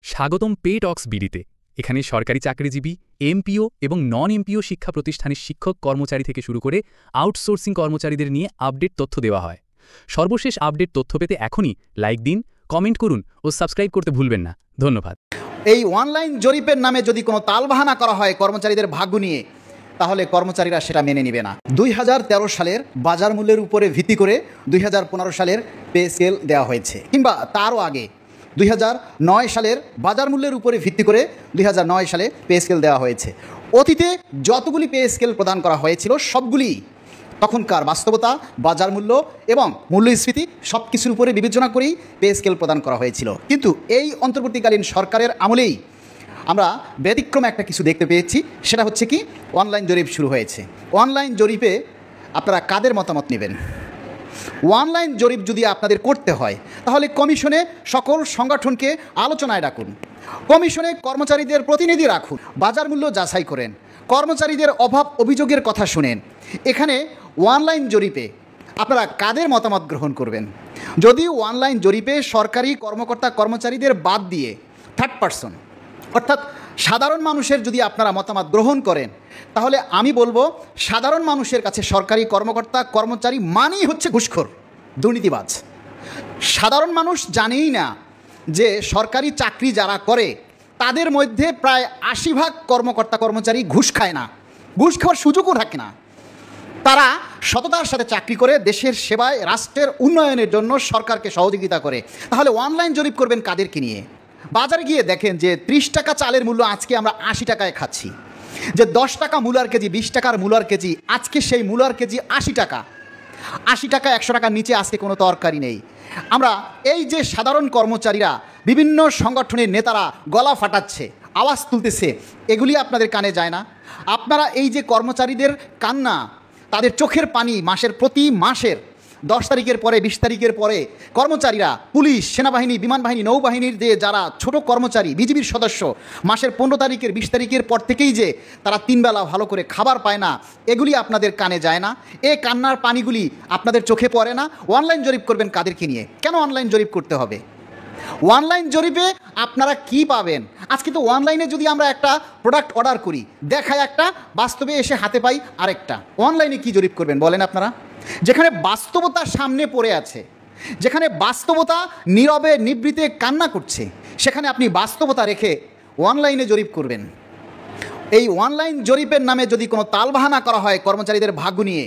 স্বাগতম পে টক্স বিডিতে। এখানে সরকারি চাকরিজীবী, এমপিও এবং নন এমপিও শিক্ষা প্রতিষ্ঠানের শিক্ষক কর্মচারী থেকে শুরু করে আউটসোর্সিং কর্মচারীদের নিয়ে আপডেট তথ্য দেওয়া হয়। সর্বশেষ আপডেট তথ্য পেতে এখনই লাইক দিন, কমেন্ট করুন ও সাবস্ক্রাইব করতে ভুলবেন না। ধন্যবাদ। এই অনলাইন জরিপের নামে যদি কোনো তালবাহানা করা হয় কর্মচারীদের ভাগ্য নিয়ে, তাহলে কর্মচারীরা সেটা মেনে নেবে না। 2013 সালের বাজার মূল্যের উপরে ভিত্তি করে 2015 সালের পে স্কেল দেওয়া হয়েছে, কিংবা তারও আগে 2009 সালের বাজার মূল্যের উপরে ভিত্তি করে 2009 সালে পে স্কেল দেওয়া হয়েছে। অতীতে যতগুলি পে স্কেল প্রদান করা হয়েছিল সবগুলি তখনকার বাস্তবতা, বাজার মূল্য এবং মূল্যস্ফীতি সব কিছুর উপরে বিবেচনা করেই পে স্কেল প্রদান করা হয়েছিল। কিন্তু এই অন্তর্বর্তীকালীন সরকারের আমলেই আমরা ব্যতিক্রম একটা কিছু দেখতে পেয়েছি। সেটা হচ্ছে কি, অনলাইন জরিপ শুরু হয়েছে। অনলাইন জরিপে আপনারা কাদের মতামত নেবেন? অনলাইন জরিপ যদি আপনাদের করতে হয় তাহলে কমিশনে সকল সংগঠনকে আলোচনায় ডাকুন, কমিশনে কর্মচারীদের প্রতিনিধি রাখুন, বাজার মূল্য যাচাই করেন, কর্মচারীদের অভাব অভিযোগের কথা শুনেন। এখানে অনলাইন জরিপে আপনারা কাদের মতামত গ্রহণ করবেন? যদি অনলাইন জরিপে সরকারি কর্মকর্তা কর্মচারীদের বাদ দিয়ে থার্ড পারসন অর্থাৎ সাধারণ মানুষের যদি আপনারা মতামত গ্রহণ করেন, তাহলে আমি বলবো সাধারণ মানুষের কাছে সরকারি কর্মকর্তা কর্মচারী মানেই হচ্ছে ঘুষখোর, দুর্নীতিবাজ। সাধারণ মানুষ জানেই না যে সরকারি চাকরি যারা করে তাদের মধ্যে প্রায় 80% কর্মকর্তা কর্মচারী ঘুষ খায় না, ঘুষ খাওয়ার সুযোগও থাকে না। তারা সততার সাথে চাকরি করে দেশের সেবায়, রাষ্ট্রের উন্নয়নের জন্য সরকারকে সহযোগিতা করে। তাহলে অনলাইন জরিপ করবেন কাদেরকে নিয়ে? বাজারে গিয়ে দেখেন যে 30 টাকা চালের মূল্য আজকে আমরা 80 টাকায় খাচ্ছি, যে 10 টাকা মূলার কেজি, 20 টাকার মূলার কেজি, আজকে সেই মূলার কেজি 80 টাকা। 80 টাকা 100 টাকার নিচে আজকে কোনো তরকারি নেই। আমরা এই যে সাধারণ কর্মচারীরা, বিভিন্ন সংগঠনের নেতারা গলা ফাটাচ্ছে, আওয়াজ তুলতেছে, এগুলি আপনাদের কানে যায় না? আপনারা এই যে কর্মচারীদের কান্না, তাদের চোখের পানি মাসের প্রতি মাসের 10 তারিখের পরে, 20 তারিখের পরে কর্মচারীরা, পুলিশ, সেনাবাহিনী, বিমান বাহিনী, নৌবাহিনীর যে যারা ছোট কর্মচারী, বিজিবির সদস্য, মাসের 15 তারিখের 20 তারিখের পর থেকেই যে তারা 3 বেলা ভালো করে খাবার পায় না, এগুলি আপনাদের কানে যায় না? এই কান্নার পানিগুলি আপনাদের চোখে পড়ে না? অনলাইন জরিপ করবেন কাদেরকে নিয়ে? কেন অনলাইন জরিপ করতে হবে? অনলাইন জরিপে আপনারা কি পাবেন? আজকে তো অনলাইনে যদি আমরা একটা প্রোডাক্ট অর্ডার করি, দেখায় একটা, বাস্তবে এসে হাতে পাই আরেকটা। অনলাইনে কি জরিপ করবেন বলেন আপনারা? যেখানে বাস্তবতা সামনে পড়ে আছে, যেখানে বাস্তবতা নীরবে নিবৃতে কান্না করছে, সেখানে আপনি বাস্তবতা রেখে অনলাইনে জরিপ করবেন। এই অনলাইন জরিপের নামে যদি কোনো তালবাহানা করা হয় কর্মচারীদের ভাগ্য নিয়ে,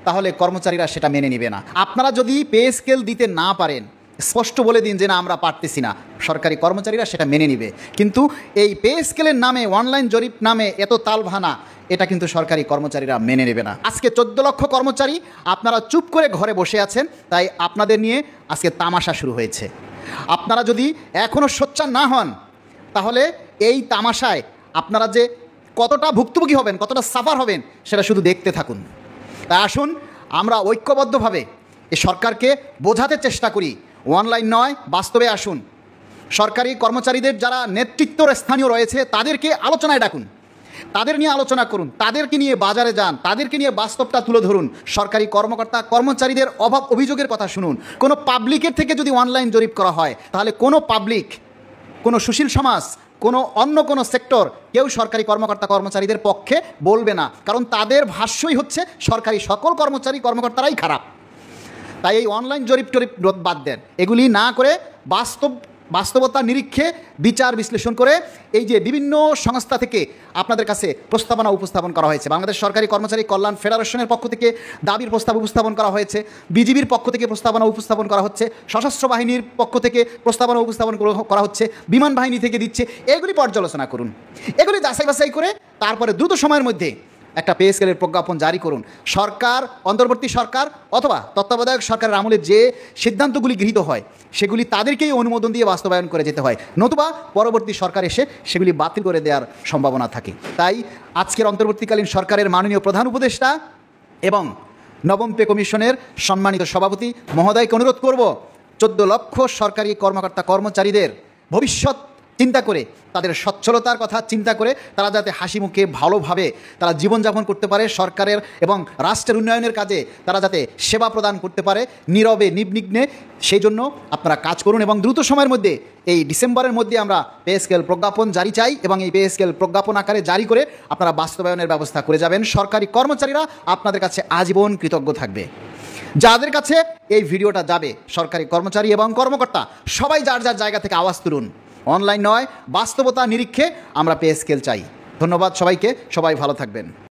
তাহলে কর্মচারীরা সেটা মেনে নেবে না। আপনারা যদি পে স্কেল দিতে না পারেন, স্পষ্ট বলে দিন যে না, আমরা পারতেছি না, সরকারি কর্মচারীরা সেটা মেনে নেবে। কিন্তু এই পে স্কেলের নামে, অনলাইন জরিপ নামে এত তালবাহানা, এটা কিন্তু সরকারি কর্মচারীরা মেনে নেবে না। আজকে 14 লক্ষ কর্মচারী আপনারা চুপ করে ঘরে বসে আছেন, তাই আপনাদের নিয়ে আজকে তামাশা শুরু হয়েছে। আপনারা যদি এখনও সোচ্চার না হন, তাহলে এই তামাশায় আপনারা যে কতটা ভুক্তভোগী হবেন, কতটা সাফার হবেন, সেটা শুধু দেখতে থাকুন। তাই আসুন আমরা ঐক্যবদ্ধভাবে এই সরকারকে বোঝাতে চেষ্টা করি, অনলাইন নয়, বাস্তবে আসুন। সরকারি কর্মচারীদের যারা নেতৃত্বর স্থানীয় রয়েছে তাদেরকে আলোচনায় ডাকুন, তাদের নিয়ে আলোচনা করুন, তাদেরকে নিয়ে বাজারে যান, তাদেরকে নিয়ে বাস্তবটা তুলে ধরুন। সরকারি কর্মকর্তা কর্মচারীদের অভাব অভিযোগের কথা শুনুন। কোনো পাবলিকের থেকে যদি অনলাইন জরিপ করা হয়, তাহলে কোনো পাবলিক, কোনো সুশীল সমাজ, কোনো অন্য কোনো সেক্টর কেউ সরকারি কর্মকর্তা কর্মচারীদের পক্ষে বলবে না, কারণ তাদের ভাষ্যই হচ্ছে সরকারি সকল কর্মকর্তারাই খারাপ। তাই এই অনলাইন জরিপ টরিপ বাদ দেন, এগুলি না করে বাস্তবতার নিরীক্ষে বিচার বিশ্লেষণ করে এই যে বিভিন্ন সংস্থা থেকে আপনাদের কাছে প্রস্তাবনা উপস্থাপন করা হয়েছে। বাংলাদেশ সরকারি কর্মচারী কল্যাণ ফেডারেশনের পক্ষ থেকে দাবির প্রস্তাব উপস্থাপন করা হয়েছে, বিজিবির পক্ষ থেকে প্রস্তাবনা উপস্থাপন করা হচ্ছে, সশস্ত্র বাহিনীর পক্ষ থেকে প্রস্তাবনা উপস্থাপন করা হচ্ছে, বিমান বাহিনী থেকে দিচ্ছে। এগুলি পর্যালোচনা করুন, এগুলি যাচাই বাছাই করে তারপরে দ্রুত সময়ের মধ্যে একটা পে স্কেলের প্রজ্ঞাপন জারি করুন। সরকার, অন্তর্বর্তী সরকার অথবা তত্ত্বাবধায়ক সরকারের আমলে যে সিদ্ধান্তগুলি গৃহীত হয় সেগুলি তাদেরকেই অনুমোদন দিয়ে বাস্তবায়ন করে যেতে হয়, নতুবা পরবর্তী সরকার এসে সেগুলি বাতিল করে দেওয়ার সম্ভাবনা থাকে। তাই আজকের অন্তর্বর্তীকালীন সরকারের মাননীয় প্রধান উপদেষ্টা এবং নবম পে কমিশনের সম্মানিত সভাপতি মহোদয়কে অনুরোধ করব, 14 লক্ষ সরকারি কর্মকর্তা কর্মচারীদের ভবিষ্যৎ চিন্তা করে, তাদের সচ্ছলতার কথা চিন্তা করে তারা যাতে হাসি মুখে ভালোভাবে তারা জীবনযাপন করতে পারে, সরকারের এবং রাষ্ট্রের উন্নয়নের কাজে তারা যাতে সেবা প্রদান করতে পারে নীরবে নির্বিঘ্নে, সেই জন্য আপনারা কাজ করুন এবং দ্রুত সময়ের মধ্যে এই ডিসেম্বরের মধ্যে আমরা পে স্কেল প্রজ্ঞাপন জারি চাই এবং এই পে স্কেল প্রজ্ঞাপন আকারে জারি করে আপনারা বাস্তবায়নের ব্যবস্থা করে যাবেন। সরকারি কর্মচারীরা আপনাদের কাছে আজীবন কৃতজ্ঞ থাকবে। যাদের কাছে এই ভিডিওটা যাবে, সরকারি কর্মচারী এবং কর্মকর্তা সবাই যার যার জায়গা থেকে আওয়াজ তুলুন। অনলাইন নয়, বাস্তবতা নিরীক্ষে আমরা পে স্কেল চাই। ধন্যবাদ সবাইকে, সবাই ভালো থাকবেন।